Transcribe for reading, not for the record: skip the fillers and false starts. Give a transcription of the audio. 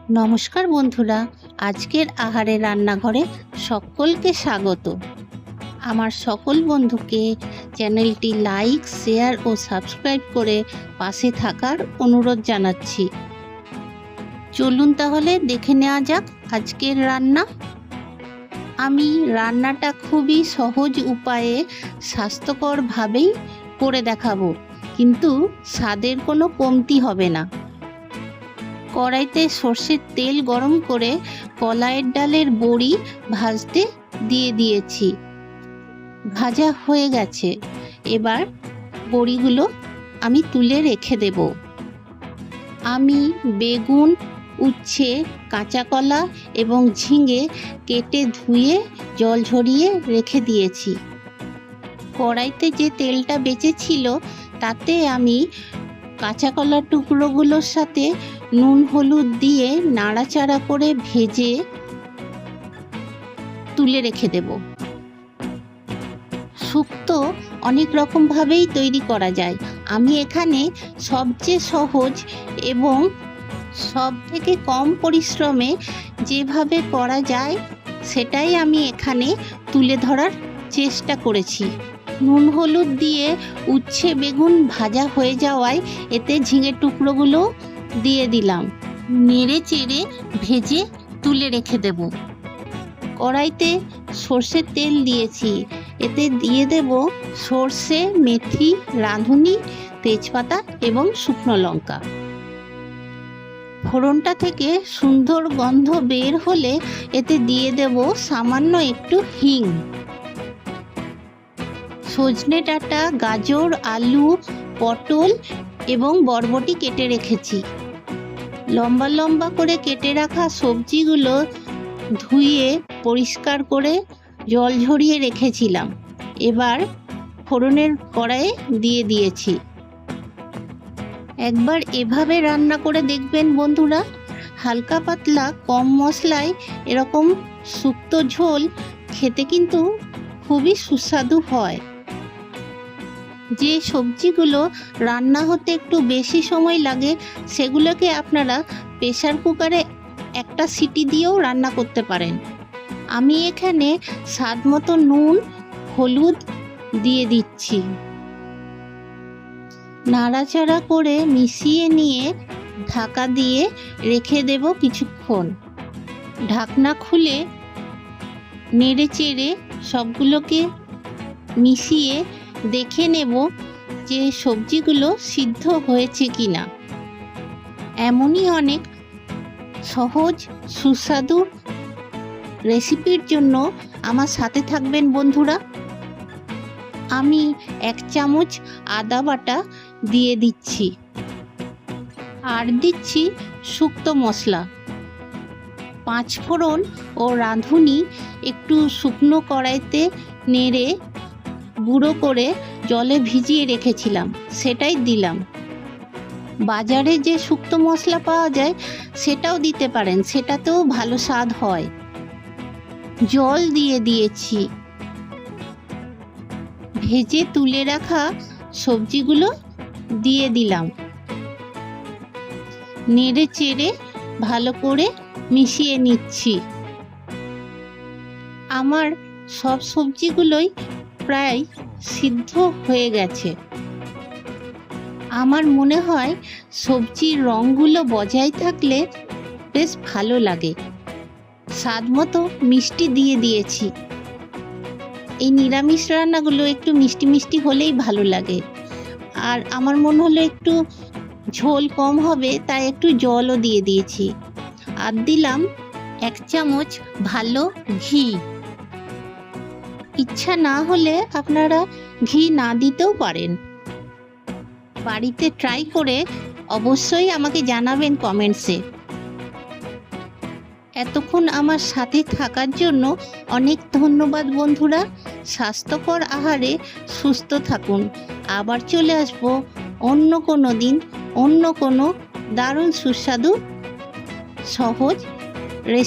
নমস্কার বন্ধুরা, আজকের আহারে রান্নাঘরে সকলকে স্বাগত। আমার সকল বন্ধুকে চ্যানেলটি লাইক, শেয়ার ও সাবস্ক্রাইব করে পাশে থাকার অনুরোধ জানাচ্ছি। চলুন তাহলে দেখে নেওয়া যাক আজকের রান্না। আমি রান্নাটা খুবই সহজ উপায়ে স্বাস্থ্যকরভাবেই করে দেখাবো, কিন্তু স্বাদের কোনো কমতি হবে না। কড়াইতে সর্ষের তেল গরম করে কলাইয়ের ডালের বড়ি ভাজতে দিয়ে দিয়েছি। ভাজা হয়ে গেছে, এবার বড়িগুলো আমি তুলে রেখে দেব। আমি বেগুন, উচ্ছে, কাঁচা কলা এবং ঝিঙে কেটে ধুয়ে জল ঝরিয়ে রেখে দিয়েছি। কড়াইতে যে তেলটা বেঁচেছিল তাতে আমি কাঁচা কলার টুকরোগুলোর সাথে নুন হলুদ দিয়ে নাড়াচাড়া করে ভেজে তুলে রেখে দেব। শুক্তো অনেক রকমভাবেই তৈরি করা যায়। আমি এখানে সবচেয়ে সহজ এবং সব থেকে কম পরিশ্রমে যেভাবে করা যায় সেটাই আমি এখানে তুলে ধরার চেষ্টা করেছি। নুন হলুদ দিয়ে উচ্ছে বেগুন ভাজা হয়ে যাওয়ায় এতে ঝিঙের টুকরোগুলো দিয়ে দিলাম। নেড়ে চেড়ে ভেজে তুলে রেখে দেব। কড়াইতে সর্ষের তেল দিয়েছি, এতে দিয়ে দেব সর্ষে, মেথি, রাঁধুনি, তেজপাতা এবং শুকনো লঙ্কা। ফোড়নটা থেকে সুন্দর গন্ধ বের হলে এতে দিয়ে দেব সামান্য একটু হিং। সজনে ডাঁটা, গাজর, আলু, পটল এবং বরবটি কেটে রেখেছি। লম্বা লম্বা করে কেটে রাখা সবজিগুলো ধুয়ে পরিষ্কার করে জল ঝরিয়ে রেখেছিলাম। এবার ফোড়নের কড়াইয়ে দিয়ে দিয়েছি। একবার এভাবে রান্না করে দেখবেন বন্ধুরা, হালকা পাতলা কম মশলায় এরকম শুক্তো ঝোল খেতে কিন্তু খুবই সুস্বাদু হয়। যে সবজিগুলো রান্না হতে একটু বেশি সময় লাগে সেগুলোকে আপনারা প্রেসার কুকারে একটা সিটি দিয়েও রান্না করতে পারেন। আমি এখানে স্বাদ মতো নুন হলুদ দিয়ে দিচ্ছি। নাড়াচাড়া করে মিশিয়ে নিয়ে ঢাকা দিয়ে রেখে দেব কিছুক্ষণ। ঢাকনা খুলে নেড়ে চেড়ে সবগুলোকে মিশিয়ে দেখে নেব যে সবজিগুলো সিদ্ধ হয়েছে কিনা। এমনই অনেক সহজ সুস্বাদু রেসিপির জন্য আমার সাথে থাকবেন বন্ধুরা। আমি 1 চামচ আদা বাটা দিয়ে দিচ্ছি আর দিচ্ছি শুক্তো মশলা। 5 ফোড়ন ও রাঁধুনি একটু শুকনো কড়াইতে নেড়ে গুঁড়ো করে জলে ভিজিয়ে রেখেছিলাম, সেটাই দিলাম। বাজারে যে শুক্তো মশলা পাওয়া যায় সেটাও দিতে পারেন, সেটাতেও ভালো স্বাদ হয়। জল দিয়ে দিয়েছি। ভেজে তুলে রাখা সবজিগুলো দিয়ে দিলাম। নেড়ে চেড়ে ভালো করে মিশিয়ে নিচ্ছি। আমার সব সবজিগুলোই প্রায় সিদ্ধ হয়ে গেছে। আমার মনে হয় সবজির রঙগুলো বজায় থাকলে বেশ ভালো লাগে। স্বাদ মতো মিষ্টি দিয়ে দিয়েছি। এই নিরামিষ রান্নাগুলো একটু মিষ্টি মিষ্টি হলেই ভালো লাগে। আর আমার মনে হলো একটু ঝোল কম হবে, তাই একটু জলও দিয়ে দিয়েছি। আর দিলাম 1 চামচ ভালো ঘি। ইচ্ছা না হলে আপনারা ঘি না দিতেও পারেন। বাড়িতে ট্রাই করে অবশ্যই আমাকে জানাবেন কমেন্টসে। এতক্ষণ আমার সাথে থাকার জন্য অনেক ধন্যবাদ বন্ধুরা। স্বাস্থ্যকর আহারে সুস্থ থাকুন। আবার চলে আসব অন্য কোনো দিন অন্য কোনো দারুণ সুস্বাদু সহজ রেসিপি